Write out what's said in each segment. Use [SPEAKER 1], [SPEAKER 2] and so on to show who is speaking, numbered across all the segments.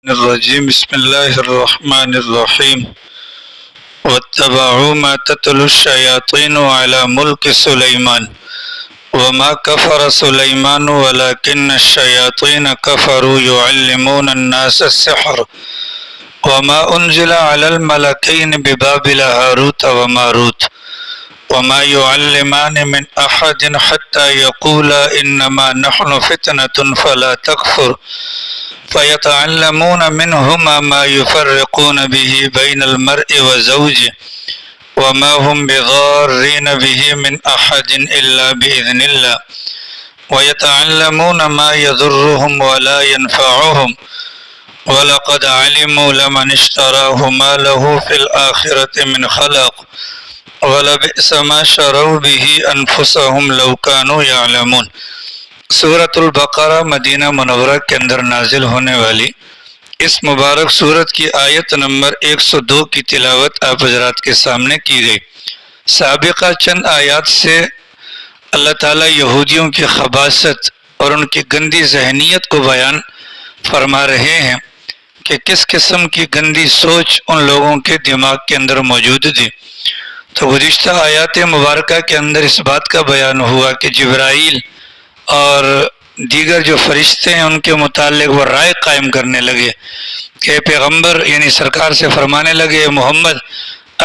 [SPEAKER 1] الرجيم بسم الله الرحمن الرحيم واتبعوا ما تتلو الشياطين على ملك سليمان وما كفر سليمان ولكن الشياطين كفروا يعلمون الناس السحر وما أنزل على الملكين ببابل هاروت وماروت وما يعلمان من أحد حتى يقولا إنما نحن فتنة فلا تكفر فيتعلمون منهما ما يفرقون به بين المرء وزوجه وما هم بضارين به من أحد إلا بإذن الله ويتعلمون ما يضرهم ولا ينفعهم وَلَقَدْ عَلِمُوا لَمَنِ اشْتَرَاهُ مَا لَهُ فِي الْآخِرَةِ مِنْ خَلَقٍ وَلَبِئْسَ مَا شَرَوْا بِهِ أَنفُسَهُمْ لَوْ كَانُوا يَعْلَمُونَ۔ سورۃ البقرہ مدینہ منورہ کے اندر نازل ہونے والی اس مبارک سورت کی آیت نمبر 102 کی تلاوت آپ حضرات کے سامنے کی گئی۔ سابقہ چند آیات سے اللہ تعالیٰ یہودیوں کی خباثت اور ان کی گندی ذہنیت کو بیان فرما رہے ہیں کہ کس قسم کی گندی سوچ ان لوگوں کے دماغ کے اندر موجود تھی۔ تو گزشتہ آیات مبارکہ کے اندر اس بات کا بیان ہوا کہ جبرائیل اور دیگر جو فرشتے ہیں ان کے متعلق وہ رائے قائم کرنے لگے کہ پیغمبر یعنی سرکار سے فرمانے لگے محمد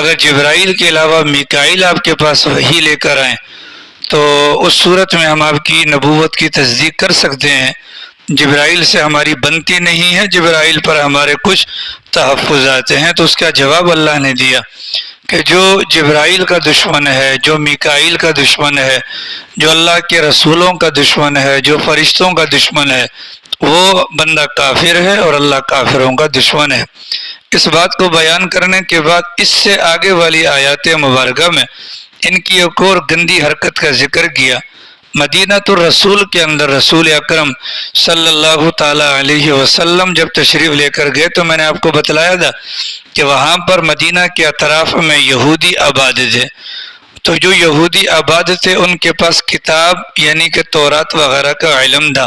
[SPEAKER 1] اگر جبرائیل کے علاوہ میکائیل آپ کے پاس وحی لے کر آئیں تو اس صورت میں ہم آپ کی نبوت کی تصدیق کر سکتے ہیں، جبرائیل سے ہماری بنتی نہیں ہے، جبرائیل پر ہمارے کچھ تحفظات ہیں۔ تو اس کا جواب اللہ نے دیا کہ جو جبرائیل کا دشمن ہے، جو میکائیل کا دشمن ہے، جو اللہ کے رسولوں کا دشمن ہے، جو فرشتوں کا دشمن ہے، وہ بندہ کافر ہے اور اللہ کافروں کا دشمن ہے۔ اس بات کو بیان کرنے کے بعد اس سے آگے والی آیات مبارکہ میں ان کی ایک اور گندی حرکت کا ذکر کیا۔ مدینہ الرسول کے اندر رسول اکرم صلی اللہ تعالی علیہ وسلم جب تشریف لے کر گئے تو میں نے آپ کو بتلایا تھا کہ وہاں پر مدینہ کے اطراف میں یہودی آباد تھے۔ تو جو یہودی آباد تھے ان کے پاس کتاب یعنی کہ تورات وغیرہ کا علم تھا،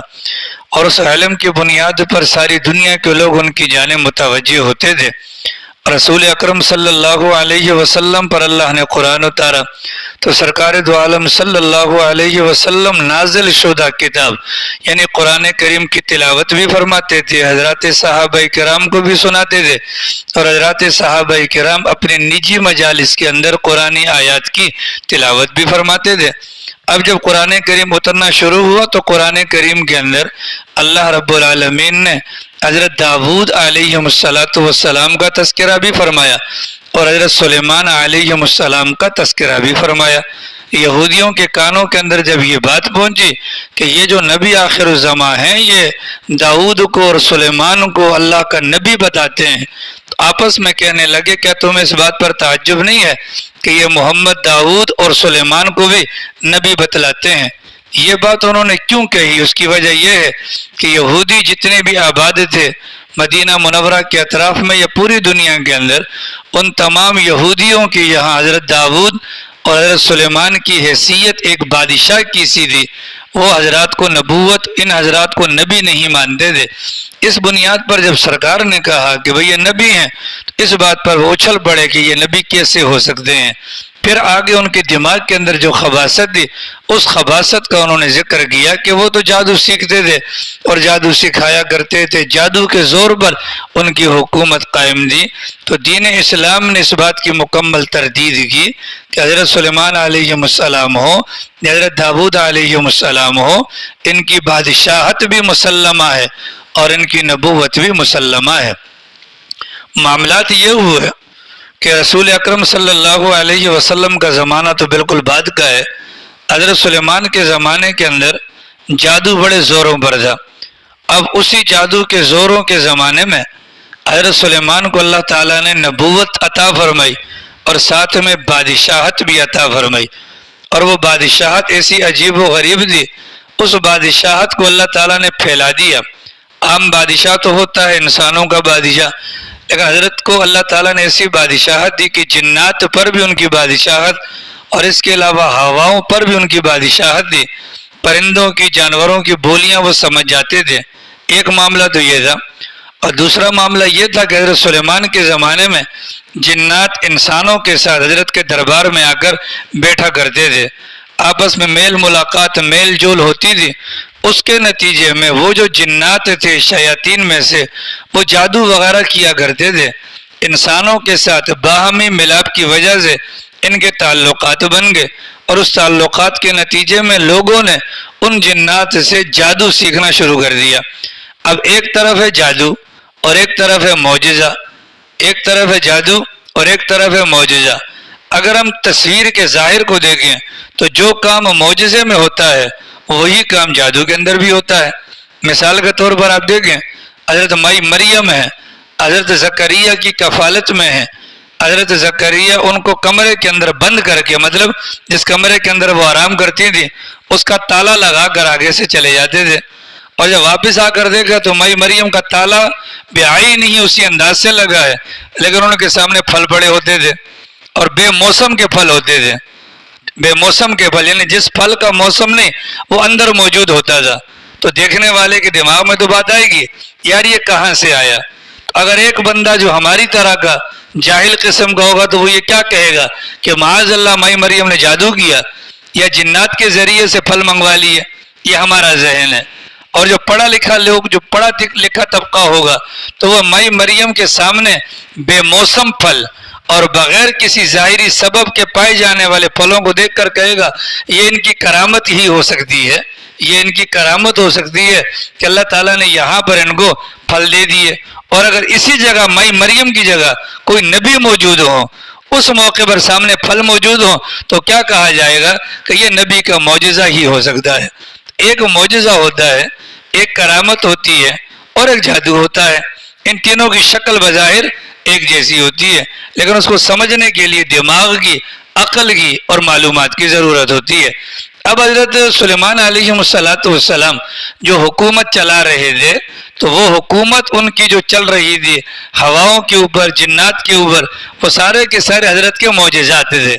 [SPEAKER 1] اور اس علم کی بنیاد پر ساری دنیا کے لوگ ان کی جانب متوجہ ہوتے تھے۔ رسول اکرم صلی اللہ علیہ وسلم پر اللہ نے قرآن اتارا تو سرکار دو عالم صلی اللہ علیہ وسلم نازل شدہ کتاب یعنی قرآن کریم کی تلاوت بھی فرماتے تھے، حضرات صحابہ کرام کو بھی سناتے تھے، اور حضرات صحابہ کرام اپنے نجی مجالس کے اندر قرآنی آیات کی تلاوت بھی فرماتے تھے۔ اب جب قرآن کریم اترنا شروع ہوا تو قرآن کریم کے اندر اللہ رب العالمین نے حضرت داؤد علیہ السلام کا تذکرہ بھی فرمایا اور حضرت سلیمان علیہ السلام کا تذکرہ بھی فرمایا۔ یہودیوں کے کانوں کے اندر جب یہ بات پہنچی کہ یہ جو نبی آخر الزماں ہیں یہ داؤد کو اور سلیمان کو اللہ کا نبی بتاتے ہیں، تو آپس میں کہنے لگے کیا تمہیں اس بات پر تعجب نہیں ہے کہ یہ محمد داؤد اور سلیمان کو بھی نبی بتلاتے ہیں؟ یہ بات انہوں نے کیوں کہی؟ اس کی وجہ یہ ہے کہ یہودی جتنے بھی آباد تھے مدینہ منورہ کے اطراف میں یا پوری دنیا کے اندر، ان تمام یہودیوں کی یہاں حضرت داؤد اور حضرت سلیمان کی حیثیت ایک بادشاہ کی سی تھی۔ وہ حضرات کو نبوت، ان حضرات کو نبی نہیں مانتے تھے۔ اس بنیاد پر جب سرکار نے کہا کہ بھئی یہ نبی ہیں تو اس بات پر وہ اچھل پڑے کہ یہ نبی کیسے ہو سکتے ہیں۔ پھر آگے ان کے دماغ کے اندر جو خباثت تھی اس خباثت کا انہوں نے ذکر کیا کہ وہ تو جادو سیکھتے تھے اور جادو سکھایا کرتے تھے، جادو کے زور پر ان کی حکومت قائم تھی۔ تو دین اسلام نے اس بات کی مکمل تردید کی کہ حضرت سلیمان علیہ السلام ہو، حضرت داؤد علیہ السلام ہو، ان کی بادشاہت بھی مسلمہ ہے اور ان کی نبوت بھی مسلمہ ہے۔ معاملات یہ ہوئے کہ رسول اکرم صلی اللہ علیہ وسلم کا زمانہ تو بالکل بعد کا ہے۔ حضرت سلیمان کے زمانے کے اندر جادو بڑے زوروں پر تھا۔ اب اسی جادو کے زوروں کے زمانے میں حضرت سلیمان کو اللہ تعالیٰ نے نبوت عطا فرمائی اور ساتھ میں بادشاہت بھی عطا فرمائی، اور وہ بادشاہت ایسی عجیب و غریب تھی، اس بادشاہت کو اللہ تعالیٰ نے پھیلا دیا۔ عام بادشاہ تو ہوتا ہے انسانوں کا بادشاہ، لیکن حضرت کو اللہ تعالیٰ نے ایسی بادشاہت دی کہ جنات پر بھی ان کی بادشاہت اور اس کے علاوہ ہواؤں پر بھی ان کی بادشاہت دی۔ پرندوں کی، جانوروں کی بولیاں وہ سمجھ جاتے تھے۔ ایک معاملہ تو یہ تھا، اور دوسرا معاملہ یہ تھا کہ حضرت سلیمان کے زمانے میں جنات انسانوں کے ساتھ حضرت کے دربار میں آ کر بیٹھا کرتے تھے، آپس میں میل ملاقات میل جول ہوتی تھی۔ اس کے نتیجے میں وہ جو جنات تھے شیاطین میں سے، وہ جادو وغیرہ کیا کرتے تھے، انسانوں کے ساتھ باہمی ملاپ کی وجہ سے ان کے تعلقات بن گئے، اور اس تعلقات کے نتیجے میں لوگوں نے ان جنات سے جادو سیکھنا شروع کر دیا۔ اب ایک طرف ہے جادو اور ایک طرف ہے معجزہ، ایک طرف ہے جادو اور ایک طرف ہے معجزہ۔ اگر ہم تصویر کے ظاہر کو دیکھیں تو جو کام معجزے میں ہوتا ہے وہی کام جادو کے اندر بھی ہوتا ہے۔ مثال کے طور پر آپ دیکھیں، حضرت مائی مریم ہے، حضرت زکریا کی کفالت میں ہے، حضرت زکریا ان کو کمرے کے اندر بند کر کے، مطلب جس کمرے کے اندر وہ آرام کرتی تھی اس کا تالا لگا کر آگے سے چلے جاتے تھے، اور جب واپس آ کر دیکھا تو مائی مریم کا تالا بیائی نہیں اسی انداز سے لگا ہے، لیکن ان کے سامنے پھل پڑے ہوتے تھے اور بے موسم کے پھل ہوتے تھے، بے موسم کے پھل، یعنی جس پھل کا موسم نہیں وہ اندر موجود ہوتا تھا۔ تو دیکھنے والے کے دماغ میں تو بات آئے گی، یار یہ کہاں سے آیا؟ اگر ایک بندہ جو ہماری طرح کا جاہل قسم کا ہوگا تو وہ یہ کیا کہے گا کہ معاذ اللہ مائی مریم نے جادو کیا یا جنات کے ذریعے سے پھل منگوا لیے۔ یہ ہمارا ذہن ہے۔ اور جو پڑھا لکھا لوگ، جو پڑھا لکھا طبقہ ہوگا تو وہ مائی مریم کے سامنے بے موسم پھل اور بغیر کسی ظاہری سبب کے پائے جانے والے پھلوں کو دیکھ کر کہے گا یہ ان کی کرامت ہی ہو سکتی ہے، یہ ان کی کرامت ہو سکتی ہے کہ اللہ تعالیٰ نے یہاں پر ان کو پھل دے دیے۔ اور اگر اسی جگہ مائی مریم کی جگہ کوئی نبی موجود ہو، اس موقع پر سامنے پھل موجود ہو، تو کیا کہا جائے گا کہ یہ نبی کا معجزہ ہی ہو سکتا ہے۔ ایک معجزہ ہوتا ہے، ایک کرامت ہوتی ہے اور ایک جادو ہوتا ہے۔ ان تینوں کی شکل بظاہر ایک جیسی ہوتی ہے، لیکن اس کو سمجھنے کے لیے دماغ کی، عقل کی اور معلومات کی ضرورت ہوتی ہے۔ اب حضرت سلیمان علیہ السلام جو حکومت چلا رہے تھے تو وہ حکومت ان کی جو چل رہی تھی ہواؤں کے اوپر، جنات کے اوپر، وہ سارے کے سارے حضرت کے معجزات تھے،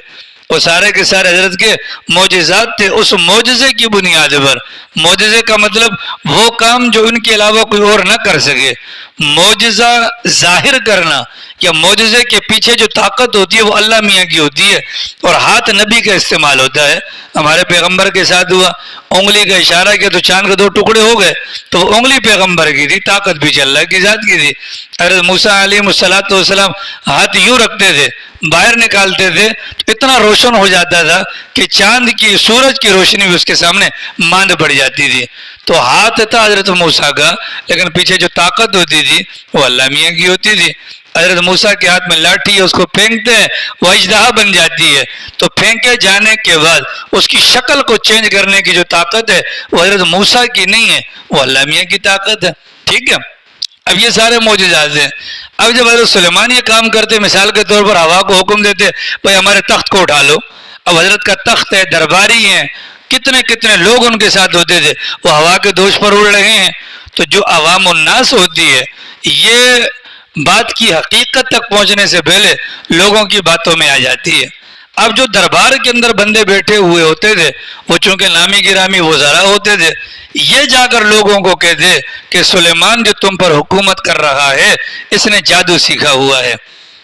[SPEAKER 1] وہ سارے کے سارے حضرت کے معجزات تھے۔ اس معجزے کی بنیاد پر، معجزے کا مطلب وہ کام جو ان کے علاوہ کوئی اور نہ کر سکے، معجزہ ظاہر کرنا یا معجزے کے پیچھے جو طاقت ہوتی ہے وہ اللہ میاں کی ہوتی ہے، اور ہاتھ نبی کا استعمال ہوتا ہے۔ ہمارے پیغمبر کے ساتھ ہوا، انگلی کا اشارہ کیا تو چاند کے 2 ٹکڑے ہو گئے، تو وہ انگلی پیغمبر کی تھی، طاقت بھی اللہ کی ذات کی تھی۔ حضرت موسیٰ علیہ السلام ہاتھ یوں رکھتے تھے، باہر نکالتے تھے تو اتنا روشن ہو جاتا تھا کہ چاند کی، سورج کی روشنی بھی اس کے سامنے ماند پڑ جاتی تھی۔ تو ہاتھ تھا حضرت موسیٰ کا، لیکن پیچھے جو طاقت ہوتی تھی وہ اللہ میاں کی ہوتی تھی۔ حضرت موسیٰ کے ہاتھ میں لاٹھی ہے، اس کو پھینکتے ہیں وہ اژدہا بن جاتی ہے، تو پھینکے جانے کے بعد اس کی شکل کو چینج کرنے کی جو طاقت ہے وہ حضرت موسیٰ کی نہیں ہے، وہ اللہ میاں کی طاقت ہے۔ ٹھیک ہے، اب یہ سارے معجزات ہیں۔ اب جب حضرت سلیمان یہ کام کرتے، مثال کے طور پر ہوا کو حکم دیتے بھائی ہمارے تخت کو اٹھا لو، اب حضرت کا تخت ہے، درباری ہیں، کتنے کتنے لوگ ان کے ساتھ ہوتے تھے، وہ ہوا کے دوش پر اڑ رہے ہیں، تو جو عوام الناس ہوتی ہے یہ بات کی حقیقت تک پہنچنے سے پہلے لوگوں کی باتوں میں آ جاتی ہے۔ اب جو دربار کے اندر بندے بیٹھے ہوئے ہوتے تھے وہ چونکہ نامی گرامی وزراء ہوتے تھے، یہ جا کر لوگوں کو کہتے کہ سلیمان جو تم پر حکومت کر رہا ہے اس نے جادو سیکھا ہوا ہے،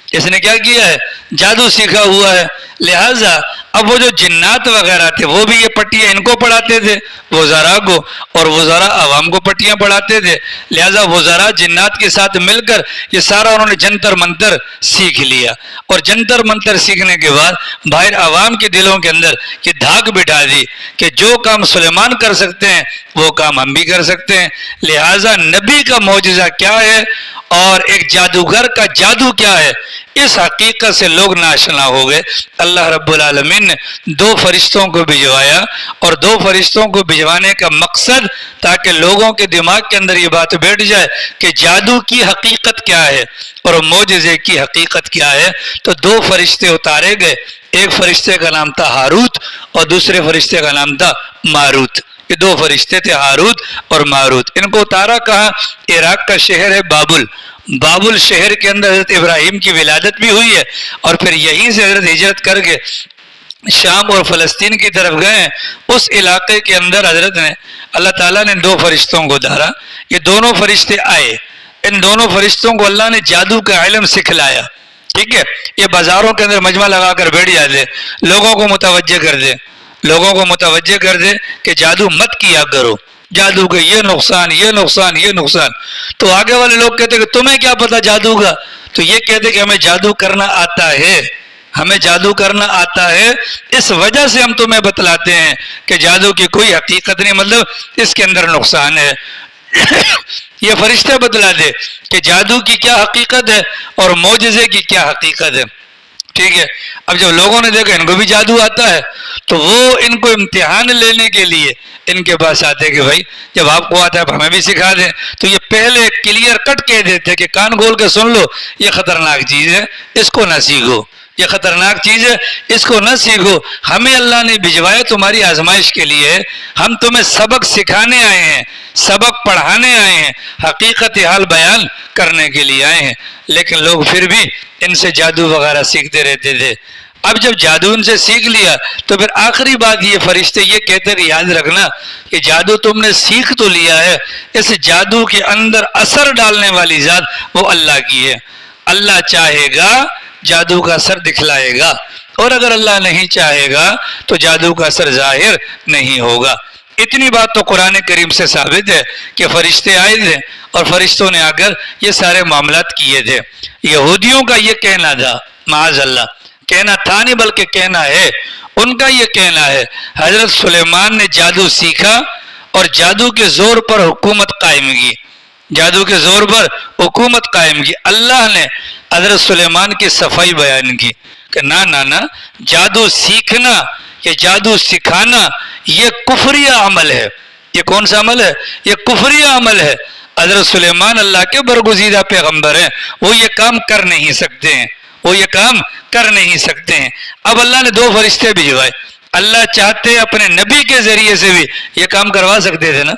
[SPEAKER 1] اس نے کیا کیا ہے؟ جادو سیکھا ہوا ہے۔ لہٰذا اب وہ جو جنات وغیرہ تھے وہ بھی یہ پٹیاں ان کو پڑھاتے تھے، وزراء کو، اور وزراء عوام کو پٹیاں پڑھاتے تھے۔ لہٰذا وزراء جنات کے ساتھ مل کر یہ سارا انہوں نے جنتر منتر سیکھ لیا، اور جنتر منتر سیکھنے کے بعد باہر عوام کے دلوں کے اندر یہ دھاک بٹھا دی کہ جو کام سلیمان کر سکتے ہیں وہ کام ہم بھی کر سکتے ہیں۔ لہٰذا نبی کا معجزہ کیا ہے اور ایک جادوگر کا جادو کیا ہے، اس حقیقت سے لوگ ناشنا ہو گئے۔ اللہ رب العالمین نے 2 فرشتوں کو بھجوایا، اور 2 فرشتوں کو بھجوانے کا مقصد تاکہ لوگوں کے دماغ کے اندر یہ بات بیٹھ جائے کہ جادو کی حقیقت کیا ہے اور معجزے کی حقیقت کیا ہے۔ تو 2 فرشتے اتارے گئے، ایک فرشتے کا نام تھا ہاروت اور دوسرے فرشتے کا نام تھا ماروت۔ یہ 2 فرشتے تھے، ہاروت اور ماروت۔ ان کو اتارا کہاں؟ عراق کا شہر ہے بابل، بابل شہر کے اندر حضرت ابراہیم کی ولادت بھی ہوئی ہے، اور پھر یہیں سے حضرت ہجرت کر کے شام اور فلسطین کی طرف گئے۔ اس علاقے کے اندر حضرت نے، اللہ تعالیٰ نے 2 فرشتوں کو اتارا، یہ دونوں فرشتے آئے، ان دونوں فرشتوں کو اللہ نے جادو کا علم سکھلایا. ٹھیک ہے، یہ بازاروں کے اندر مجمع لگا کر بیٹھ جاتے، لوگوں کو متوجہ کر دے کہ جادو مت کیا کرو، جادو کا یہ نقصان یہ نقصان یہ نقصان. تو آگے والے لوگ کہتے کہ تمہیں کیا پتا جادو کا؟ تو یہ کہتے کہ ہمیں جادو کرنا آتا ہے، اس وجہ سے ہم تمہیں بتلاتے ہیں کہ جادو کی کوئی حقیقت نہیں، مطلب اس کے اندر نقصان ہے. یہ فرشتے بتلا دے کہ جادو کی کیا حقیقت ہے اور معجزے کی کیا حقیقت ہے. ٹھیک ہے، اب جب لوگوں نے دیکھا ان کو بھی جادو آتا ہے تو وہ ان کو امتحان لینے کے لیے ان کے پاس آتے کہ بھائی جب آپ کو آتا ہے ہمیں بھی سکھا دیں. تو یہ پہلے کلیئر کٹ کہہ دیتے کہ کان کھول کے سن لو، یہ خطرناک چیز ہے، اس کو نہ سیکھو، یہ خطرناک چیز ہے، اس کو نہ سیکھو. ہمیں اللہ نے بھجوایا تمہاری آزمائش کے لیے، ہم تمہیں سبق سکھانے آئے ہیں، سبق پڑھانے آئے ہیں، حقیقت حال بیان کرنے کے لیے آئے ہیں. لیکن لوگ پھر بھی ان سے جادو وغیرہ سیکھتے رہتے تھے. اب جب جادو ان سے سیکھ لیا تو پھر آخری بات یہ فرشتے یہ کہتے کہ یاد رکھنا کہ جادو تم نے سیکھ تو لیا ہے، اس جادو کے اندر اثر ڈالنے والی ذات وہ اللہ کی ہے. اللہ چاہے گا جادو کا اثر دکھلائے گا، اور اگر اللہ نہیں چاہے گا تو جادو کا اثر ظاہر نہیں ہوگا. اتنی بات تو قرآن کریم سے ثابت ہے کہ فرشتے آئے تھے اور فرشتوں نے آ کر یہ سارے معاملات کیے تھے. یہودیوں کا یہ کہنا تھا، معاذ اللہ، کہنا تھا نہیں بلکہ کہنا ہے، ان کا یہ کہنا ہے حضرت سلیمان نے جادو سیکھا اور جادو کے زور پر حکومت قائم کی، جادو کے زور پر حکومت قائم کی. اللہ نے حضرت سلیمان کی صفائی بیان کی کہ نہ جادو سیکھنا یا جادو سکھانا یہ کفریہ عمل ہے. یہ کون سا عمل ہے؟ یہ کفریہ عمل ہے. حضرت سلیمان اللہ کے برگزیدہ پیغمبر ہیں، وہ یہ کام کر نہیں سکتے ہیں، اب اللہ نے 2 فرشتے بھجوائے. اللہ چاہتے اپنے نبی کے ذریعے سے بھی یہ کام کروا سکتے تھے نا،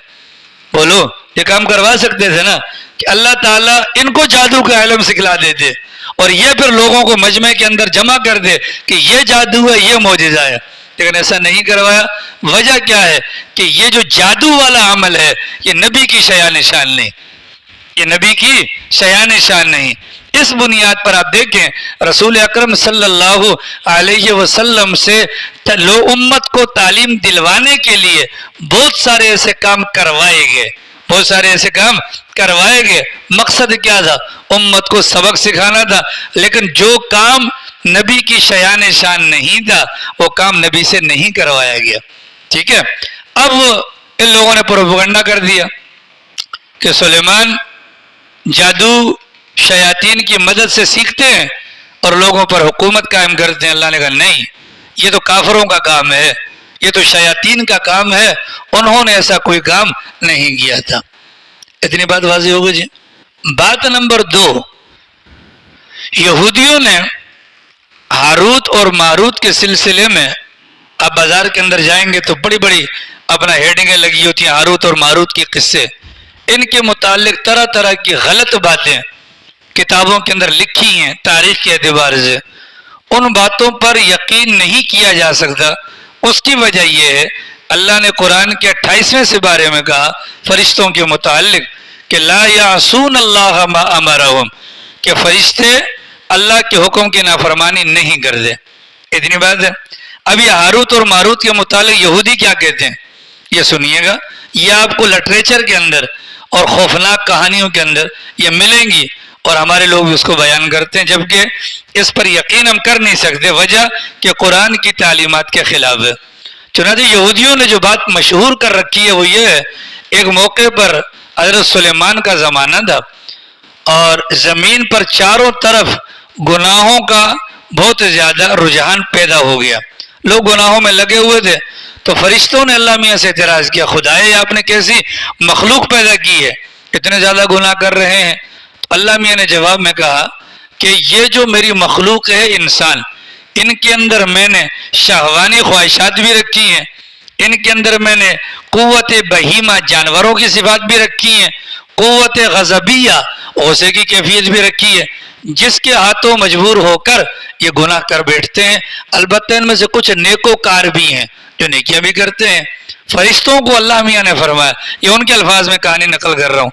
[SPEAKER 1] بولو یہ کام کروا سکتے تھے نا کہ اللہ تعالیٰ ان کو جادو کا علم سکھلا دیتے اور یہ پھر لوگوں کو مجمع کے اندر جمع کر دے کہ یہ جادو ہے، یہ معجزہ ہے. لیکن ایسا نہیں کروایا. وجہ کیا ہے کہ یہ جو جادو والا عمل ہے یہ نبی کی شایان شان نہیں، یہ نبی کی شایان شان نہیں. اس بنیاد پر آپ دیکھیں رسول اکرم صلی اللہ علیہ وسلم سے امت کو تعلیم دلوانے کے لیے بہت سارے ایسے کام کروائے گئے. مقصد کیا تھا؟ امت کو سبق سکھانا تھا. لیکن جو کام نبی کی شایان شان نہیں تھا وہ کام نبی سے نہیں کروایا گیا. ٹھیک ہے، اب ان لوگوں نے پروپیگنڈا کر دیا کہ سلیمان جادو شیاطین کی مدد سے سیکھتے ہیں اور لوگوں پر حکومت قائم کرتے ہیں. اللہ نے کہا نہیں، یہ تو کافروں کا کام ہے، یہ تو شیاطین کا کام ہے، انہوں نے ایسا کوئی کام نہیں کیا تھا. اتنی بات واضح ہو گئی جی. بات نمبر 2، یہودیوں نے ہاروت اور ماروت کے سلسلے میں، آپ بازار کے اندر جائیں گے تو بڑی بڑی اپنا ہیڈنگیں لگی ہوتی ہیں ہاروت اور ماروت کے قصے، ان کے متعلق طرح طرح کی غلط باتیں کتابوں کے اندر لکھی ہیں تاریخ کے اعتبار سے. ان باتوں پر یقین نہیں کیا جا سکتا. اس کی وجہ یہ ہے اللہ نے قرآن کے 28ویں سپارے میں کہا فرشتوں کے متعلق کہ لا یعصون اللہ ما امرہم، کہ فرشتے اللہ کے حکم کی نافرمانی نہیں کرتے. اتنی بات ہے. اب یہ ہاروت اور ماروت کے متعلق یہودی کیا کہتے ہیں یہ سنیے گا. یہ آپ کو لٹریچر کے اندر اور خوفناک کہانیوں کے اندر یہ ملیں گی اور ہمارے لوگ بھی اس کو بیان کرتے ہیں، جبکہ اس پر یقین ہم کر نہیں سکتے. وجہ کہ قرآن کی تعلیمات کے خلاف ہے. چنانچہ یہودیوں نے جو بات مشہور کر رکھی ہے وہ یہ ہے، ایک موقع پر حضرت سلیمان کا زمانہ تھا اور زمین پر چاروں طرف گناہوں کا بہت زیادہ رجحان پیدا ہو گیا. لوگ گناہوں میں لگے ہوئے تھے. تو فرشتوں نے اللہ میاں سے اعتراض کیا، خدائے آپ نے کیسی مخلوق پیدا کی ہے، اتنے زیادہ گناہ کر رہے ہیں. تو اللہ میاں نے جواب میں کہا کہ یہ جو میری مخلوق ہے انسان، ان کے اندر میں نے شہوانی خواہشات بھی رکھی ہیں، ان کے اندر میں نے قوت بہیمہ جانوروں کی صفات بھی رکھی ہیں، قوت غضبیہ غصے کی کیفیت بھی رکھی ہے، جس کے ہاتھوں مجبور ہو کر یہ گناہ کر بیٹھتے ہیں. البتہ ان میں سے کچھ نیکوکار بھی ہیں جو نیکیاں بھی کرتے ہیں. فرشتوں کو اللہ میاں نے فرمایا، یہ ان کے الفاظ میں کہانی نقل کر رہا ہوں،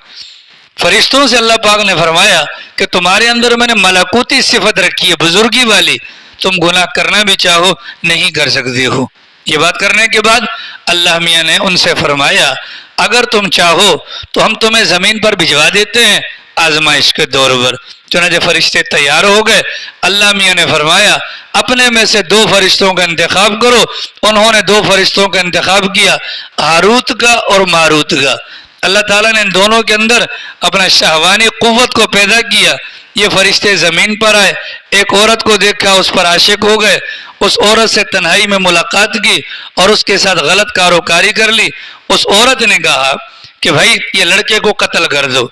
[SPEAKER 1] فرشتوں سے اللہ پاک نے فرمایا کہ تمہارے اندر میں نے ملکوتی صفت رکھی ہے، بزرگی والی، تم گناہ کرنا بھی چاہو نہیں کر سکتے ہو۔ یہ بات کرنے کے بعد اللہ میاں نے ان سے فرمایا اگر تم چاہو تو ہم تمہیں زمین پر بھجوا دیتے ہیں آزمائش کے دور پر۔ چنانچہ فرشتے تیار ہو گئے۔ اللہ میاں نے فرمایا اپنے میں سے 2 فرشتوں کا انتخاب کرو۔ انہوں نے 2 فرشتوں کا انتخاب کیا، ہاروت کا اور ماروت کا۔ اللہ تعالیٰ نے ان دونوں کے اندر اپنا شہوانی قوت کو پیدا کیا۔ یہ فرشتے زمین پر آئے، ایک عورت کو دیکھا، اس پر عاشق ہو گئے، اس عورت سے تنہائی میں ملاقات کی اور اس کے ساتھ غلط کاروکاری کر لی۔ اس عورت نے کہا کہ بھائی یہ لڑکے کو قتل کر دو،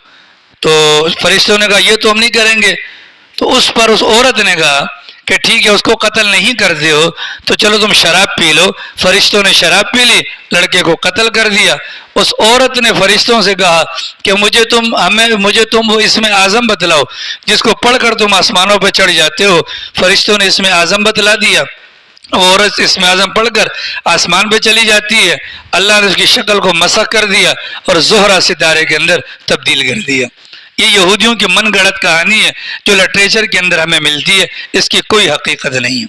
[SPEAKER 1] تو فرشتوں نے کہا یہ تو ہم نہیں کریں گے۔ تو اس پر اس عورت نے کہا کہ ٹھیک ہے اس کو قتل نہیں کرتے ہو تو چلو تم شراب پی لو۔ فرشتوں نے شراب پی لی، لڑکے کو قتل کر دیا۔ اس عورت نے فرشتوں سے کہا کہ مجھے تم وہ اسم اعظم بتلاؤ جس کو پڑھ کر تم آسمانوں پہ چڑھ جاتے ہو۔ فرشتوں نے اسم اعظم بتلا دیا۔ وہ عورت اسم اعظم پڑھ کر آسمان پہ چلی جاتی ہے۔ اللہ نے اس کی شکل کو مسخ کر دیا اور زہرہ ستارے کے اندر تبدیل کر دیا۔ یہ یہودیوں کی من گڑت کہانی ہے جو لٹریچر کے اندر ہمیں ملتی ہے، اس کی کوئی حقیقت نہیں ہے۔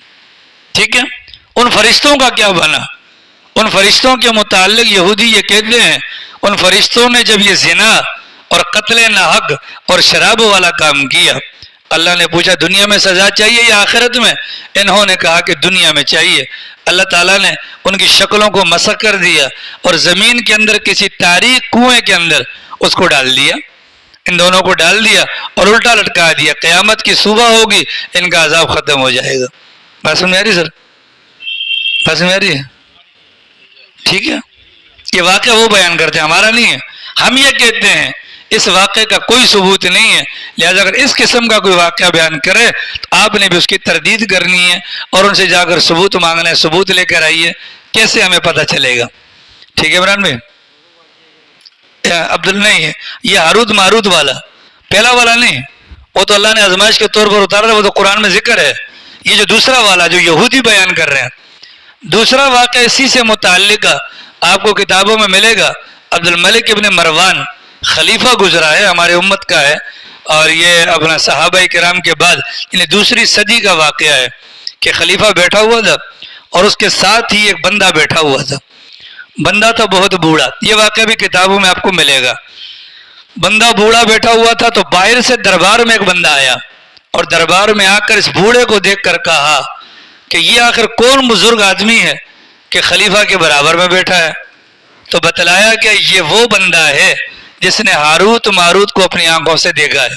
[SPEAKER 1] ٹھیک ہے، ان فرشتوں کا کیا بنا؟ ان فرشتوں کے متعلق یہودی یہ کہتے ہیں ان فرشتوں نے جب یہ زنا اور قتل ناحق اور شراب والا کام کیا، اللہ نے پوچھا دنیا میں سزا چاہیے یا آخرت میں؟ انہوں نے کہا کہ دنیا میں چاہیے۔ اللہ تعالیٰ نے ان کی شکلوں کو مسخ کر دیا اور زمین کے اندر کسی تاریک کنویں کے اندر اس کو ڈال دیا، ان دونوں کو ڈال دیا اور الٹا لٹکا دیا۔ قیامت کی صبح ہوگی، ان کا عذاب ختم ہو جائے گا۔ بات سمجھ آ رہی سر؟ بات سمجھ آ رہی ہے؟ ٹھیک ہے، یہ واقعہ وہ بیان کرتے ہیں، ہمارا نہیں ہے۔ ہم یہ کہتے ہیں اس واقعے کا کوئی ثبوت نہیں ہے، لہذا اگر اس قسم کا کوئی واقعہ بیان کرے تو آپ نے بھی اس کی تردید کرنی ہے اور ان سے جا کر ثبوت مانگنا ہے۔ ثبوت لے کر آئیے، کیسے ہمیں پتہ چلے گا؟ ٹھیک ہے عمران بھائی؟ عبداللہ نہیں ہے، یہ ہاروت ماروت والا پہلا والا نہیں، وہ تو اللہ نے آزمائش کے طور پر اتارا تھا، وہ تو قرآن میں ذکر ہے۔ یہ جو دوسرا والا جو یہودی بیان کر رہے ہیں، دوسرا واقعہ اسی سے متعلق آپ کو کتابوں میں ملے گا۔ عبد الملک ابن مروان خلیفہ گزرا ہے، ہمارے امت کا ہے، اور یہ اپنا صحابہ کرام کے بعد یعنی دوسری صدی کا واقعہ ہے کہ خلیفہ بیٹھا ہوا تھا اور اس کے ساتھ ہی ایک بندہ بیٹھا ہوا تھا۔ بندہ تھا بہت بوڑھا، یہ واقعہ بھی کتابوں میں آپ کو ملے گا۔ بندہ بوڑھا بیٹھا ہوا تھا تو باہر سے دربار میں ایک بندہ آیا اور دربار میں آ کر اس بوڑھے کو دیکھ کر کہا کہ یہ آخر کون بزرگ آدمی ہے کہ خلیفہ کے برابر میں بیٹھا ہے؟ تو بتلایا کہ یہ وہ بندہ ہے جس نے ہاروت ماروت کو اپنی آنکھوں سے دیکھا ہے۔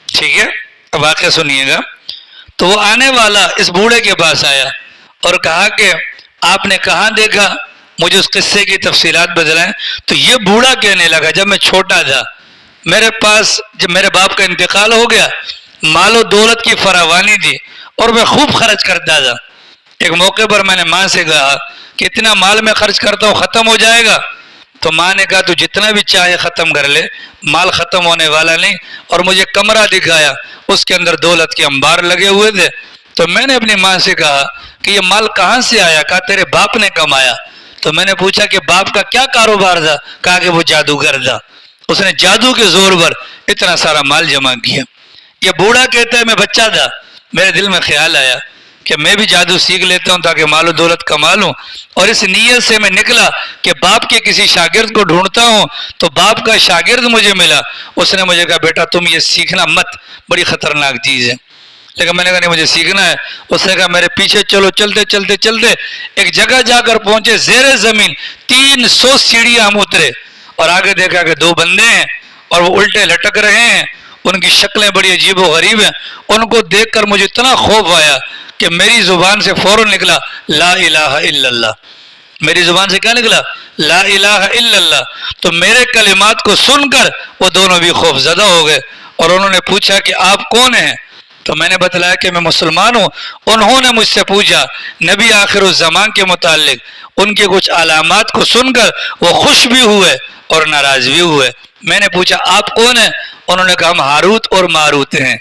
[SPEAKER 1] ٹھیک ہے، اب واقعہ سنیے گا۔ تو وہ آنے والا اس بوڑھے کے پاس آیا اور کہا کہ آپ نے کہاں دیکھا، مجھے اس قصے کی تفصیلات بتلائیں۔ تو یہ بوڑھا کہنے لگا جب میں چھوٹا تھا میرے پاس جب میرے باپ کا انتقال ہو گیا، مال و دولت کی فراوانی تھی اور میں خوب خرچ کرتا تھا۔ ایک موقع پر میں نے ماں سے کہا کہ اتنا مال میں خرچ کرتا ہوں ختم ہو جائے گا؟ تو ماں نے کہا تو جتنا بھی چاہے ختم کر لے، مال ختم ہونے والا نہیں۔ اور مجھے کمرہ دکھایا، اس کے اندر دولت کے انبار لگے ہوئے تھے۔ تو میں نے اپنی ماں سے کہا کہ یہ مال کہاں سے آیا؟ کہا تیرے باپ نے کمایا۔ تو میں نے پوچھا کہ باپ کا کیا کاروبار تھا؟ کہا کہ وہ جادوگر تھا، اس نے جادو کے زور پر اتنا سارا مال جمع کیا۔ یہ بوڑھا کہتا ہے میں بچہ تھا، میرے دل میں خیال آیا کہ میں بھی جادو سیکھ لیتا ہوں تاکہ مال و دولت کما لوں، اور اس نیت سے میں نکلا کہ باپ کے کسی شاگرد کو ڈھونڈتا ہوں تو باپ کا شاگرد مجھے ملا۔ اس نے مجھے کہا بیٹا تم یہ سیکھنا مت، بڑی خطرناک چیز ہے۔ لیکن میں نے کہا نہیں مجھے سیکھنا ہے۔ اس نے کہا میرے پیچھے چلو۔ چلتے چلتے چلتے ایک جگہ جا کر پہنچے، زیر زمین 300 سیڑھیاں ہم اترے اور آگے دیکھا کہ 2 بندے ہیں اور وہ الٹے لٹک رہے ہیں، ان کی شکلیں بڑی عجیب و غریب ہیں۔ ان کو دیکھ کر مجھے اتنا خوف آیا کہ میری زبان سے فوراً نکلا لا الہ الا اللہ۔ میری زبان سے کیا نکلا؟ لا الہ الا اللہ۔ تو میرے کلمات کو سن کر وہ دونوں بھی خوف زدہ ہو گئے اور انہوں نے پوچھا کہ آپ کون ہیں؟ تو میں نے بتلایا کہ میں مسلمان ہوں۔ انہوں نے مجھ سے پوچھا نبی آخر الزمان کے متعلق ان کے کچھ علامات کو سن کر وہ خوش بھی ہوئے اور ناراض بھی ہوئے۔ میں نے پوچھا آپ کون ہیں؟ انہوں نے کہا ہم ہاروت اور ماروت ہیں۔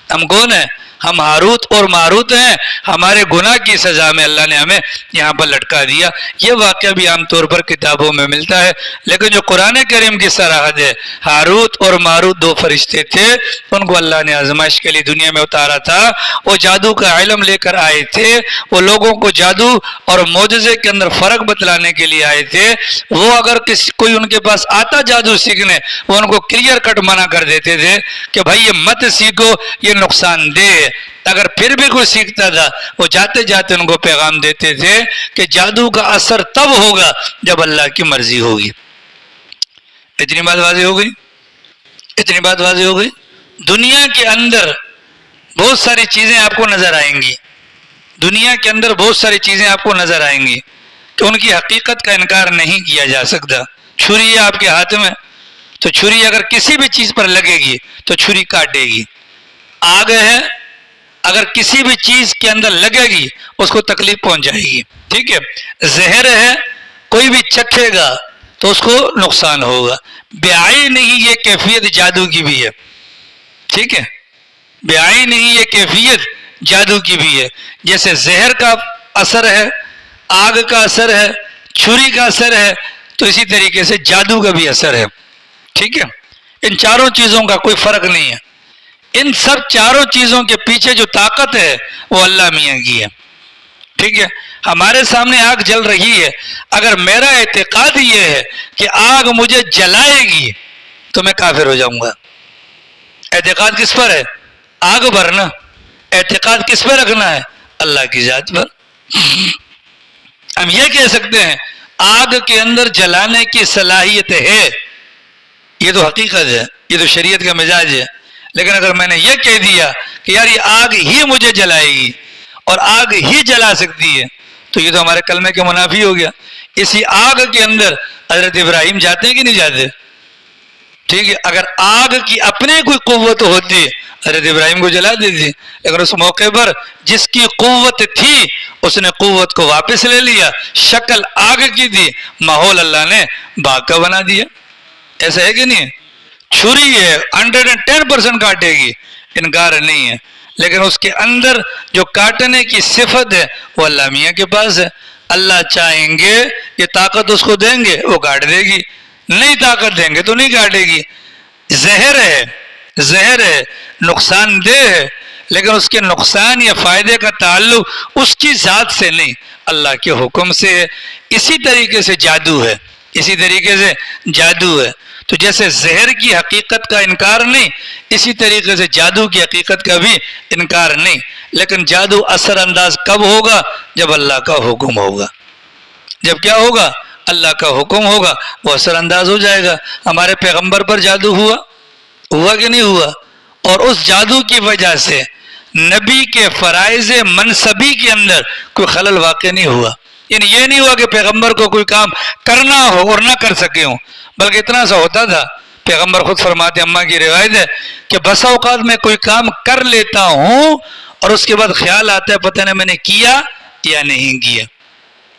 [SPEAKER 1] ہم کون ہیں؟ ہم ہاروت اور ماروت ہیں، ہمارے گناہ کی سزا میں اللہ نے ہمیں یہاں پر لٹکا دیا۔ یہ واقعہ بھی عام طور پر کتابوں میں ملتا ہے، لیکن جو قرآن کریم کی صراحت ہے، ہاروت اور ماروت دو فرشتے تھے، ان کو اللہ نے آزمائش کے لیے دنیا میں اتارا تھا۔ وہ جادو کا علم لے کر آئے تھے، وہ لوگوں کو جادو اور معجزے کے اندر فرق بتلانے کے لیے آئے تھے۔ وہ اگر کوئی ان کے پاس آتا جادو سیکھنے، وہ ان کو کلیئر کٹ منع کر دیتے تھے کہ بھائی یہ مت سیکھو، یہ نقصان دہ ہے۔ اگر پھر بھی کوئی سیکھتا تھا، وہ جاتے جاتے ان کو پیغام دیتے تھے کہ جادو کا اثر تب ہوگا جب اللہ کی مرضی ہوگی۔ اتنی بات واضح ہو گئی؟ اتنی بات واضح ہو گئی؟ دنیا کے اندر بہت ساری چیزیں آپ کو نظر آئیں گی، دنیا کے اندر بہت ساری چیزیں آپ کو نظر آئیں گی کہ ان کی حقیقت کا انکار نہیں کیا جا سکتا۔ چھری ہے آپ کے ہاتھ میں، تو چھری اگر کسی بھی چیز پر لگے گی تو چھری کاٹے گی۔ آگ ہے، اگر کسی بھی چیز کے اندر لگے گی اس کو تکلیف پہنچ جائے گی، ٹھیک ہے۔ زہر ہے، کوئی بھی چکھے گا تو اس کو نقصان ہوگا۔ بیائی نہیں یہ کیفیت جادو کی بھی ہے، ٹھیک ہے، بیائی نہیں یہ کیفیت جادو کی بھی ہے۔ جیسے زہر کا اثر ہے، آگ کا اثر ہے، چھری کا اثر ہے، تو اسی طریقے سے جادو کا بھی اثر ہے، ٹھیک ہے۔ ان چاروں چیزوں کا کوئی فرق نہیں ہے۔ ان سب چاروں چیزوں کے پیچھے جو طاقت ہے وہ اللہ میاں کی ہے، ٹھیک ہے۔ ہمارے سامنے آگ جل رہی ہے، اگر میرا اعتقاد یہ ہے کہ آگ مجھے جلائے گی تو میں کافر ہو جاؤں گا۔ اعتقاد کس پر ہے؟ آگ پر نا۔ اعتقاد کس پہ رکھنا ہے؟ اللہ کی ذات پر۔ ہم یہ کہہ سکتے ہیں آگ کے اندر جلانے کی صلاحیت ہے، یہ تو حقیقت ہے، یہ تو شریعت کا مزاج ہے۔ لیکن اگر میں نے یہ کہہ دیا کہ یار یہ آگ ہی مجھے جلائے گی اور آگ ہی جلا سکتی ہے، تو یہ تو ہمارے کلمے کے منافی ہو گیا۔ اسی آگ کے اندر حضرت ابراہیم جاتے ہیں کہ نہیں جاتے؟ ٹھیک ہے، اگر آگ کی اپنے کوئی قوت ہوتی حضرت ابراہیم کو جلا دیتی، لیکن اس موقع پر جس کی قوت تھی اس نے قوت کو واپس لے لیا، شکل آگ کی تھی، ماحول اللہ نے باغ کا بنا دیا۔ ایسا ہے کہ نہیں؟ چھری ہے 110% کاٹے گی، انکار نہیں ہے، لیکن اس کے اندر جو کاٹنے کی صفت ہے وہ اللہ میاں کے پاس ہے۔ اللہ چاہیں گے یہ طاقت اس کو دیں گے وہ کاٹ دے گی، نہیں طاقت دیں گے تو نہیں کاٹے گی۔ زہر ہے، زہر ہے، نقصان دہ ہے، لیکن اس کے نقصان یا فائدے کا تعلق اس کی ذات سے نہیں، اللہ کے حکم سے ہے۔ اسی طریقے سے جادو ہے، اسی طریقے سے جادو ہے۔ تو جیسے زہر کی حقیقت کا انکار نہیں، اسی طریقے سے جادو کی حقیقت کا بھی انکار نہیں، لیکن جادو اثر انداز کب ہوگا؟ جب اللہ کا حکم ہوگا۔ جب کیا ہوگا؟ اللہ کا حکم ہوگا، وہ اثر انداز ہو جائے گا۔ ہمارے پیغمبر پر جادو ہوا کہ نہیں ہوا؟ اور اس جادو کی وجہ سے نبی کے فرائض منصبی کے اندر کوئی خلل واقع نہیں ہوا۔ یعنی یہ نہیں ہوا کہ پیغمبر کو کوئی کام کرنا ہو اور نہ کر سکے ہوں، بلکہ اتنا سا ہوتا تھا، پیغمبر خود فرماتے، اماں کی روایت ہے کہ بسا اوقات میں کوئی کام کر لیتا ہوں اور اس کے بعد خیال آتا ہے پتہ نہیں میں نے کیا یا نہیں کیا،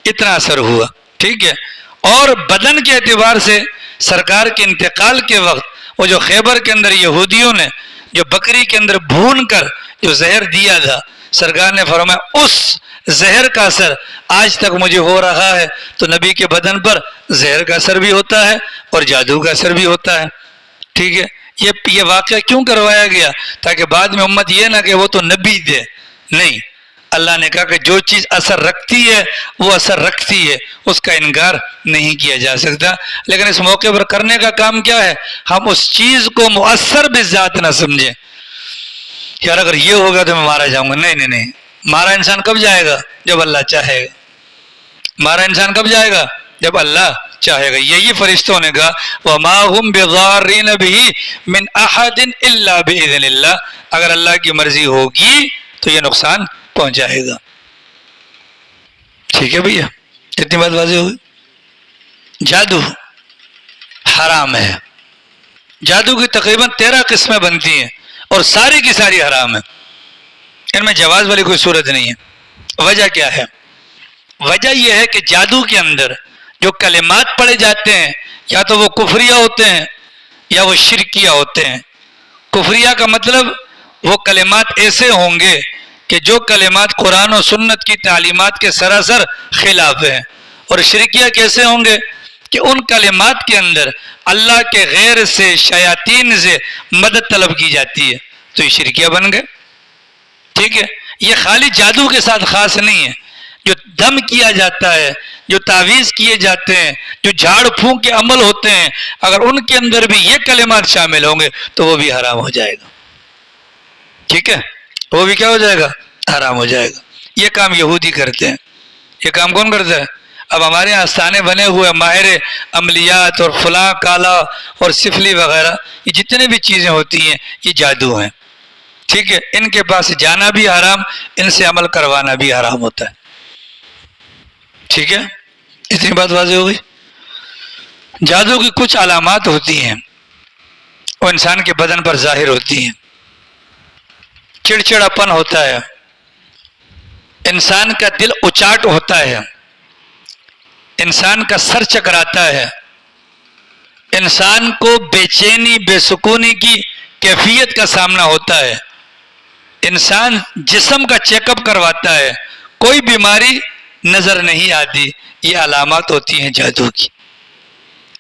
[SPEAKER 1] اتنا اثر ہوا، ٹھیک ہے۔ اور بدن کے اعتبار سے سرکار کے انتقال کے وقت وہ جو خیبر کے اندر یہودیوں نے جو بکری کے اندر بھون کر جو زہر دیا تھا، سرکار نے فرمایا اس زہر کا اثر آج تک مجھے ہو رہا ہے۔ تو نبی کے بدن پر زہر کا اثر بھی ہوتا ہے اور جادو کا اثر بھی ہوتا ہے، ٹھیک ہے۔ یہ واقعہ کیوں کروایا گیا؟ تاکہ بعد میں امت یہ نہ کہ وہ تو نبی تھے، نہیں، اللہ نے کہا کہ جو چیز اثر رکھتی ہے وہ اثر رکھتی ہے، اس کا انکار نہیں کیا جا سکتا۔ لیکن اس موقع پر کرنے کا کام کیا ہے؟ ہم اس چیز کو مؤثر بذات نہ سمجھیں، یار اگر یہ ہوگا تو میں مارا جاؤں گا۔ نہیں نہیں، مارا انسان کب جائے گا؟ جب اللہ چاہے گا۔ مارا انسان کب جائے گا؟ جب اللہ چاہے گا۔ یہی فرشتوں نے کہا وَمَا هُمْ بِضَارِّينَ بِهِ مِنْ أَحَدٍ إِلَّا بِإِذْنِ اللَّهِ، اگر اللہ کی مرضی ہوگی تو یہ نقصان پہنچائے گا، ٹھیک ہے بھیا؟ اتنی بات واضح ہوگی۔ جادو حرام ہے، جادو کی تقریباً 13 قسمیں بنتی ہیں اور ساری کی ساری حرام ہے، ان میں جواز والی کوئی صورت نہیں ہے۔ وجہ کیا ہے؟ وجہ یہ ہے کہ جادو کے اندر جو کلمات پڑھے جاتے ہیں یا تو وہ کفریہ ہوتے ہیں یا وہ شرکیہ ہوتے ہیں۔ کفریہ کا مطلب وہ کلمات ایسے ہوں گے کہ جو کلمات قرآن و سنت کی تعلیمات کے سراسر خلاف ہیں. اور شرکیہ کیسے ہوں گے کہ ان کلمات کے اندر اللہ کے غیر سے، شیاطین سے مدد طلب کی جاتی ہے، تو یہ شرکیہ بن گئے. ٹھیک ہے، یہ خالی جادو کے ساتھ خاص نہیں ہے. جو دم کیا جاتا ہے، جو تعویذ کیے جاتے ہیں، جو جھاڑ پھونک کے عمل ہوتے ہیں، اگر ان کے اندر بھی یہ کلمات شامل ہوں گے تو وہ بھی حرام ہو جائے گا. ٹھیک ہے، وہ بھی کیا ہو جائے گا؟ حرام ہو جائے گا. یہ کام یہودی کرتے ہیں. یہ کام کون کرتا ہے؟ اب ہمارے یہاں آستانے بنے ہوئے ماہر عملیات اور فلاں کالا اور سفلی وغیرہ، یہ جتنے بھی چیزیں ہوتی ہیں یہ جادو ہیں. ٹھیک ہے، ان کے پاس جانا بھی حرام، ان سے عمل کروانا بھی حرام ہوتا ہے. ٹھیک ہے، اتنی بات واضح ہو گئی. جادو کی کچھ علامات ہوتی ہیں، وہ انسان کے بدن پر ظاہر ہوتی ہیں. چڑچڑاپن ہوتا ہے، انسان کا دل اچاٹ ہوتا ہے، انسان کا سر چکراتا ہے، انسان کو بے چینی، بے سکونی کی کیفیت کا سامنا ہوتا ہے، انسان جسم کا چیک اپ کرواتا ہے، کوئی بیماری نظر نہیں آتی. یہ علامات ہوتی ہیں جادو کی.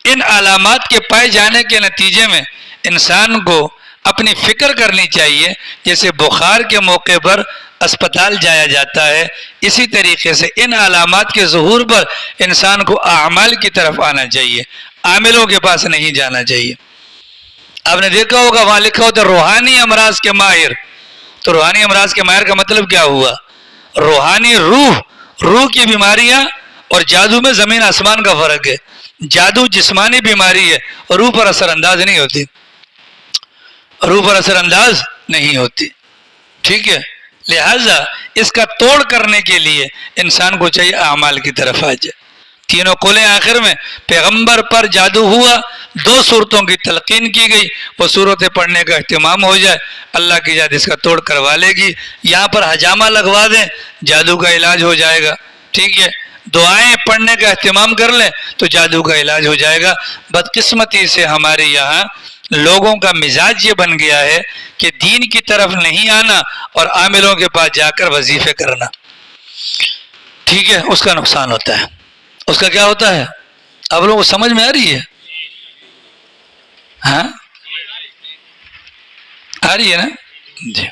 [SPEAKER 1] ان علامات کے پائے جانے کے نتیجے میں انسان کو اپنی فکر کرنی چاہیے. جیسے بخار کے موقع پر اسپتال جایا جاتا ہے، اسی طریقے سے ان علامات کے ظہور پر انسان کو اعمال کی طرف آنا چاہیے، عاملوں کے پاس نہیں جانا چاہیے. آپ نے دیکھا ہوگا وہاں لکھا ہوتا ہے روحانی امراض کے ماہر. تو روحانی امراض کے ماہر کا مطلب کیا ہوا؟ روحانی روح کی بیماریاں، اور جادو میں زمین آسمان کا فرق ہے. جادو جسمانی بیماری ہے، اور روح پر اثر انداز نہیں ہوتی، روح پر اثر انداز نہیں ہوتی. ٹھیک ہے، لہذا اس کا توڑ کرنے کے لیے انسان کو چاہیے اعمال کی طرف آ جائے. تینوں قولیں آخر میں پیغمبر پر جادو ہوا، 2 صورتوں کی تلقین کی گئی، وہ صورتیں پڑھنے کا اہتمام ہو جائے، اللہ کی ذات اس کا توڑ کروا لے گی. یہاں پر حجامہ لگوا دیں، جادو کا علاج ہو جائے گا. ٹھیک ہے، دعائیں پڑھنے کا اہتمام کر لیں تو جادو کا علاج ہو جائے گا. بدقسمتی سے ہمارے یہاں لوگوں کا مزاج یہ بن گیا ہے کہ دین کی طرف نہیں آنا اور عاملوں کے پاس جا کر وظیفے کرنا. ٹھیک ہے، اس کا نقصان ہوتا ہے. اس کا کیا ہوتا ہے؟ اب لوگوں کو سمجھ میں آ رہی ہے؟ ہاں آ رہی ہے نا؟ جی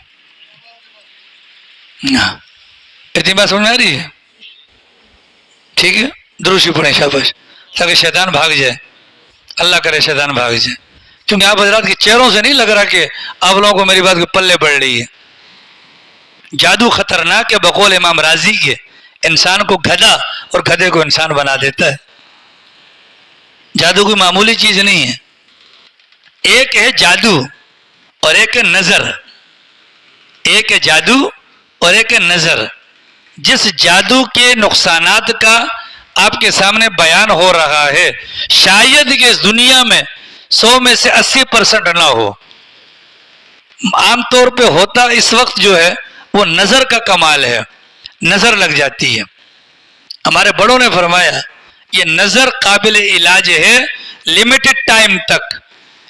[SPEAKER 1] ہاں، اتنی بات سمجھ میں آ رہی ہے؟ ٹھیک ہے، دروشی پڑھیں شاباش، تاکہ شیطان بھاگ جائے. اللہ کرے شیطان بھاگ جائے. کیونکہ آپ حضرات کے چہروں سے نہیں لگ رہا کہ آپ لوگوں کو میری بات کے پلے پڑ رہی ہے. جادو خطرناک ہے بقول امام راضی کے. انسان کو گدھا اور گدھے کو انسان بنا دیتا ہے. جادو کوئی معمولی چیز نہیں ہے. ایک ہے جادو اور ایک ہے نظر. ایک ہے جادو اور ایک ہے نظر. جس جادو کے نقصانات کا آپ کے سامنے بیان ہو رہا ہے، شاید کہ اس دنیا میں 100 میں سے 80% نہ ہو. عام طور پہ ہوتا اس وقت جو ہے وہ نظر کا کمال ہے، نظر لگ جاتی ہے. ہمارے بڑوں نے فرمایا یہ نظر قابل علاج ہے لمیٹڈ ٹائم تک،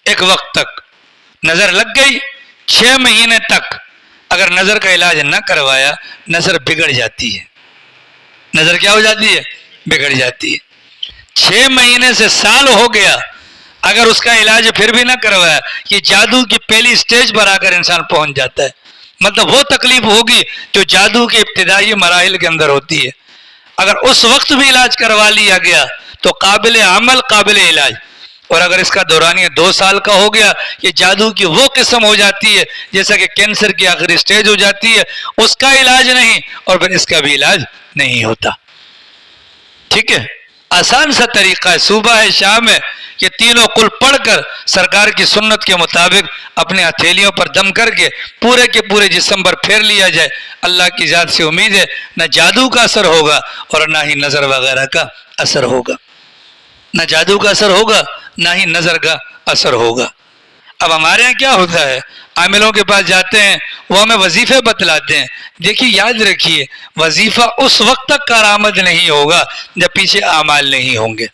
[SPEAKER 1] ایک وقت تک. نظر لگ گئی 6 مہینے تک اگر نظر کا علاج نہ کروایا نظر بگڑ جاتی ہے. نظر کیا ہو جاتی ہے؟ بگڑ جاتی ہے. 6 مہینے سے سال ہو گیا اگر اس کا علاج پھر بھی نہ کروایا، یہ جادو کی پہلی سٹیج پر آ کر انسان پہنچ جاتا ہے. مطلب وہ تکلیف ہوگی جو جادو کے ابتدائی مراحل کے اندر ہوتی ہے. اگر اس وقت بھی علاج کروا لیا گیا تو قابل عمل، قابل علاج. اور اگر اس کا دورانیہ 2 سال کا ہو گیا، یہ جادو کی وہ قسم ہو جاتی ہے جیسا کہ کینسر کی آخری سٹیج ہو جاتی ہے، اس کا علاج نہیں اور پھر اس کا بھی علاج نہیں ہوتا. ٹھیک ہے، آسان سا طریقہ ہے، صبح ہے شام ہے، یہ تینوں قل پڑھ کر سرکار کی سنت کے مطابق اپنے ہتھیلیوں پر دم کر کے پورے کے پورے جسم پر پھیر لیا جائے. اللہ کی ذات سے امید ہے نہ جادو کا اثر ہوگا اور نہ ہی نظر وغیرہ کا اثر ہوگا. نہ جادو کا اثر ہوگا نہ ہی نظر کا اثر ہوگا. اب ہمارے یہاں کیا ہوتا ہے، عاملوں کے پاس جاتے ہیں، وہ ہمیں وظیفے بتلاتے ہیں. دیکھیے یاد رکھیے، وظیفہ اس وقت تک کارآمد نہیں ہوگا جب پیچھے اعمال نہیں ہوں گے.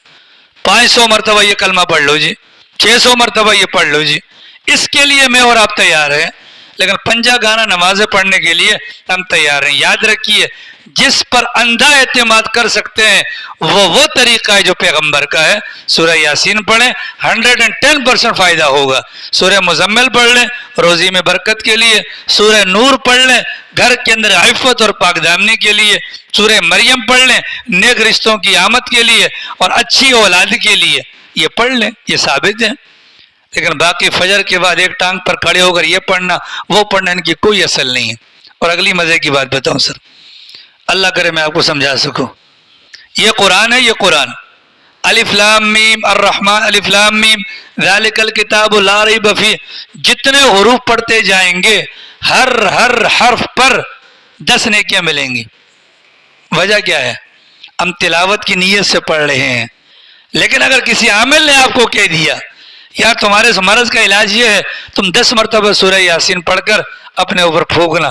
[SPEAKER 1] 500 مرتبہ یہ کلمہ پڑھ لو جی، 600 مرتبہ یہ پڑھ لو جی، اس کے لیے میں اور آپ تیار ہیں. لیکن پنجہ گانا نمازیں پڑھنے کے لیے ہم تیار ہیں. یاد رکھیے جس پر اندھا اعتماد کر سکتے ہیں وہ طریقہ ہے جو پیغمبر کا ہے. سورہ یاسین پڑھیں 110% فائدہ ہوگا. سورہ مزمل پڑھ لیں روزی میں برکت کے لیے. سورہ نور پڑھ لیں گھر کے اندر عفت اور پاک دامنی کے لیے. سورہ مریم پڑھ لیں نیک رشتوں کی آمد کے لیے اور اچھی اولاد کے لیے. یہ پڑھ لیں یہ ثابت ہے. لیکن باقی فجر کے بعد ایک ٹانگ پر کھڑے ہو کر یہ پڑھنا وہ پڑھنا ان کی کوئی اصل نہیں ہے. اور اگلی مزے کی بات بتاؤں سر, اللہ کرے میں آپ کو سمجھا سکوں. یہ قرآن ہے, یہ قرآن الف لام میم الرحمن الف لام میم ذالک الکتاب لا ریب فیہ, جتنے حروف پڑھتے جائیں گے ہر حرف پر 10 نیکیاں ملیں گی. وجہ کیا ہے؟ ہم تلاوت کی نیت سے پڑھ رہے ہیں. لیکن اگر کسی عامل نے آپ کو کہہ دیا یار تمہارے مرض کا علاج یہ ہے تم 10 مرتبہ سورہ یاسین پڑھ کر اپنے اوپر پھونکنا,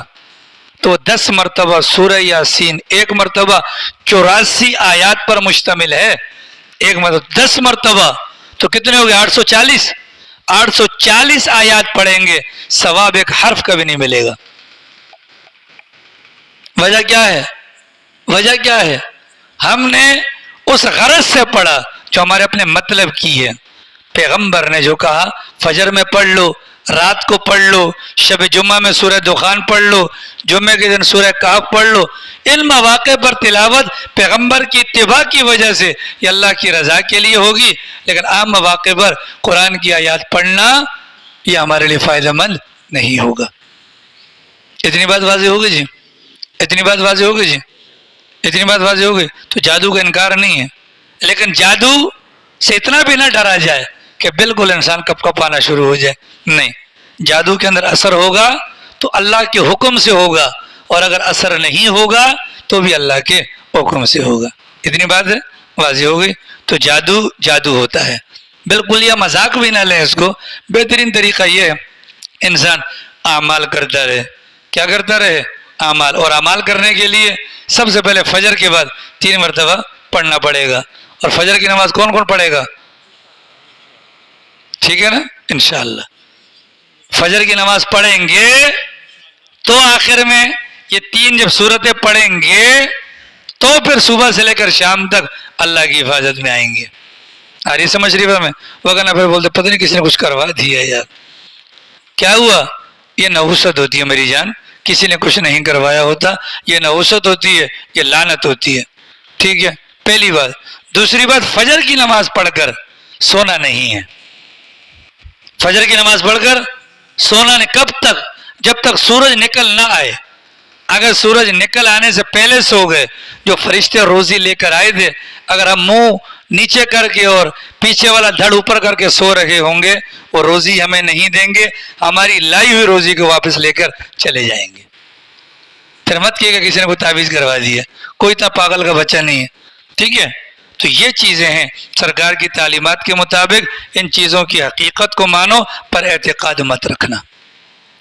[SPEAKER 1] تو 10 مرتبہ سورہ یاسین ایک مرتبہ 84 آیات پر مشتمل ہے. ایک مرتبہ 10 مرتبہ تو کتنے ہو گئے؟ 840. 840 آیات پڑھیں گے ثواب ایک حرف کا بھی نہیں ملے گا. وجہ کیا ہے؟ وجہ کیا ہے؟ ہم نے اس غرض سے پڑھا جو ہمارے اپنے مطلب کی ہے. پیغمبر نے جو کہا فجر میں پڑھ لو, رات کو پڑھ لو, شب جمعہ میں سورہ دخان پڑھ لو, جمعے کے دن سورہ کہف پڑھ لو, ان مواقع پر تلاوت پیغمبر کی اتباع کی وجہ سے یہ اللہ کی رضا کے لیے ہوگی. لیکن عام مواقع پر قرآن کی آیات پڑھنا یہ ہمارے لیے فائدہ مند نہیں ہوگا. اتنی بات واضح ہوگی جی؟ اتنی بات واضح ہوگی جی؟ اتنی بات واضح ہوگی. تو جادو کا انکار نہیں ہے, لیکن جادو سے اتنا بھی نہ ڈرا جائے کہ بالکل انسان کپ کپ آنا شروع ہو جائے. نہیں, جادو کے اندر اثر ہوگا تو اللہ کے حکم سے ہوگا, اور اگر اثر نہیں ہوگا تو بھی اللہ کے حکم سے ہوگا. اتنی بات ہے واضح ہو گئی. تو جادو جادو ہوتا ہے, بالکل یہ مذاق بھی نہ لیں اس کو. بہترین طریقہ یہ ہے انسان اعمال کرتا رہے. کیا کرتا رہے؟ اعمال. اور اعمال کرنے کے لیے سب سے پہلے فجر کے بعد 3 مرتبہ پڑھنا پڑے گا. اور فجر کی نماز کون کون پڑھے گا؟ ٹھیک ہے نا, انشاءاللہ فجر کی نماز پڑھیں گے تو آخر میں یہ 3 جب صورتیں پڑھیں گے تو پھر صبح سے لے کر شام تک اللہ کی حفاظت میں آئیں گے. آ رہی سمجھ رہی میں وغیرہ پھر بولتے پتہ نہیں کسی نے کچھ کروا دیا یار. کیا ہوا؟ یہ نحوست ہوتی ہے میری جان, کسی نے کچھ نہیں کروایا ہوتا. یہ نحوست ہوتی ہے, یہ لعنت ہوتی ہے. ٹھیک ہے, پہلی بات. دوسری بات, فجر کی نماز پڑھ کر سونا نہیں ہے. فجر کی نماز پڑھ کر سونا نہیں. کب تک؟ جب تک سورج نکل نہ آئے. اگر سورج نکل آنے سے پہلے سو گئے, جو فرشتے روزی لے کر آئے تھے, اگر ہم منہ نیچے کر کے اور پیچھے والا دھڑ اوپر کر کے سو رہے ہوں گے, وہ روزی ہمیں نہیں دیں گے, ہماری لائی ہوئی روزی کو واپس لے کر چلے جائیں گے. پھر مت کیے گا کسی نے کوئی تعویذ کروا دیا, کوئی اتنا پاگل کا بچہ نہیں ہے. ٹھیک ہے, تو یہ چیزیں ہیں سرکار کی تعلیمات کے مطابق. ان چیزوں کی حقیقت کو مانو پر اعتقاد مت رکھنا.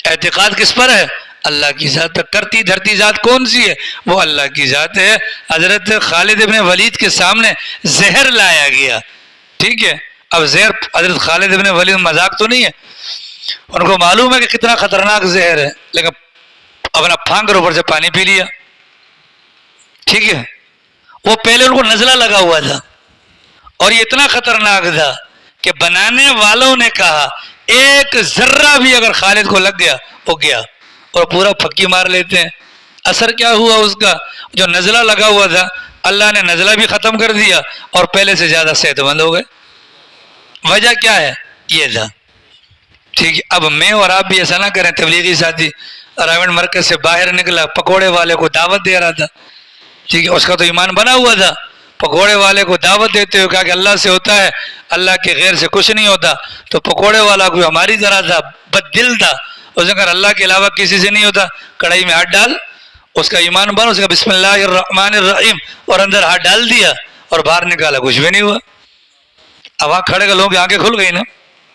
[SPEAKER 1] اعتقاد کس پر ہے؟ اللہ کی ذات پر. کرتی دھرتی ذات کون سی ہے؟ وہ اللہ کی ذات ہے. حضرت خالد ابن ولید کے سامنے زہر لایا گیا. ٹھیک ہے, اب زہر حضرت خالد ابن ولید مذاق تو نہیں ہے, ان کو معلوم ہے کہ کتنا خطرناک زہر ہے, لیکن اپنا پھانک کر اوپر سے پانی پی لیا. ٹھیک ہے, وہ پہلے ان کو نزلہ لگا ہوا تھا اور یہ اتنا خطرناک تھا کہ بنانے والوں نے کہا ایک ذرہ بھی اگر خالد کو لگ گیا وہ گیا, اور پورا پھکی مار لیتے ہیں. اثر کیا ہوا اس کا؟ جو نزلہ لگا ہوا تھا اللہ نے نزلہ بھی ختم کر دیا اور پہلے سے زیادہ صحت مند ہو گئے. وجہ کیا ہے؟ یہ تھا. ٹھیک ہے, اب میں اور آپ بھی ایسا نہ کریں. تبلیغی ساتھی راون مرکز سے باہر نکلا, پکوڑے والے کو دعوت دے رہا تھا. ٹھیک ہے, اس کا تو ایمان بنا ہوا تھا. پکوڑے والے کو دعوت دیتے ہوئے کہا کہ اللہ سے ہوتا ہے, اللہ کے غیر سے کچھ نہیں ہوتا. تو پکوڑے والا کوئی ہماری طرح تھا, بد دل تھا. اس نے کہا اللہ کے علاوہ کسی سے نہیں ہوتا. کڑھائی میں ہاتھ ڈال, اس کا ایمان بنا, اس نے کہا بسم اللہ الرحمن الرحیم, اور اندر ہاتھ ڈال دیا اور باہر نکالا, کچھ بھی نہیں ہوا. اب وہاں کھڑے لوگوں کی آنکھیں کھل گئی نا.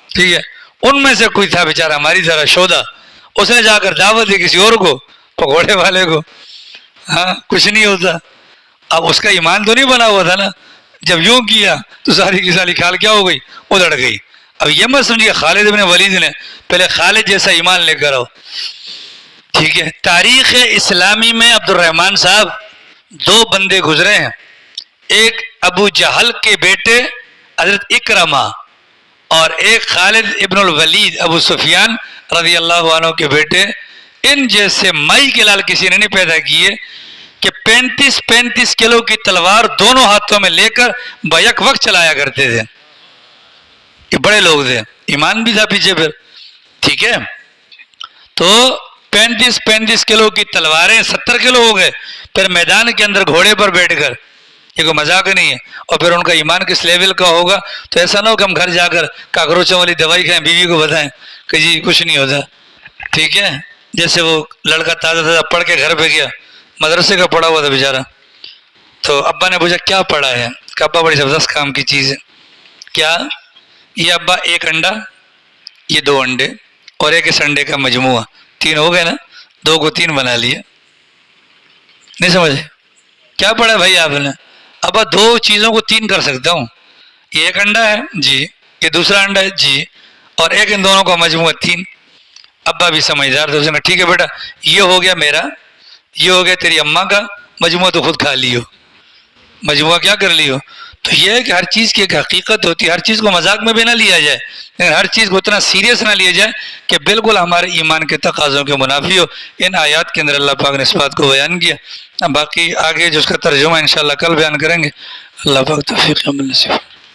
[SPEAKER 1] ٹھیک ہے, ان میں سے کوئی تھا بیچارہ ہماری طرح شودا, اس نے جا کر دعوت دی کسی اور کو, پکوڑے والے کو. ہاں, کچھ نہیں ہوتا. اب اس کا ایمان تو نہیں بنا ہوا تھا نا. جب یوں کیا تو ساری کی ساری کھال کیا ہو گئی؟ ادڑ گئی. اب یہ مت سمجھیے خالد ابن ولید نے پہلے خالد جیسا ایمان لے کر آؤ. ٹھیک ہے. تاریخ اسلامی میں عبد الرحمن صاحب دو بندے گزرے ہیں. ایک ابو جہل کے بیٹے حضرت اکرمہ اور ایک خالد ابن الولید ابو سفیان رضی اللہ عنہ کے بیٹے. ان جیسے مائی کے لال کسی نے نہیں پیدا کیے کہ 35 کلو کی تلوار دونوں ہاتھوں میں لے کر بیک وقت چلایا کرتے تھے. یہ بڑے لوگ تھے, ایمان بھی تھا پیچھے پھر. ٹھیک ہے, تو 35 کلو کی تلواریں 70 کلو ہو گئے. پھر میدان کے اندر گھوڑے پر بیٹھ کر, یہ کوئی مذاق نہیں ہے. اور پھر ان کا ایمان کس لیول کا ہوگا, تو ایسا نہ ہو کہ ہم گھر جا کر کاکروچوں والی دوائی کھائیں, بیوی کو بتائیں کہ جی کچھ نہیں ہوتا. ٹھیک ہے, جیسے وہ لڑکا تازہ پڑھ کے گھر پہ گیا, مدرسے کا پڑھا ہوا تھا بیچارہ, تو ابا نے پوچھا کیا پڑھا ہے, کہ ابا بڑی زبردست کام کی چیز ہے. کیا؟ یہ ابا ایک انڈا, یہ 2 انڈے اور ایک اس انڈے کا مجموعہ, 3 ہو گئے نا, 2 کو 3 بنا لیے. نہیں سمجھے کیا پڑھا بھائی آپ نے؟ ابا 2 چیزوں کو 3 کر سکتا ہوں. یہ ایک انڈا ہے جی, یہ دوسرا انڈا ہے جی, اور ایک ان دونوں کا مجموعہ 3. ابا بھی سمجھدار تھے, اس نے ٹھیک ہے بیٹا, یہ ہو گیا میرا, یہ ہو گیا تیری اماں کا, مجموعہ تو خود کھا لیو, مجموعہ کیا کر لیو. تو یہ ہے کہ ہر چیز کی ایک حقیقت ہوتی ہے, ہر چیز کو مذاق میں بھی نہ لیا جائے, لیکن ہر چیز کو اتنا سیریس نہ لیا جائے کہ بالکل ہمارے ایمان کے تقاضوں کے منافی ہو. ان آیات کے اندر اللہ پاک نے اس بات کو بیان کیا. باقی آگے جو اس کا ترجمہ انشاءاللہ کل بیان کریں گے. اللہ پاک توفیق عمل نصیب.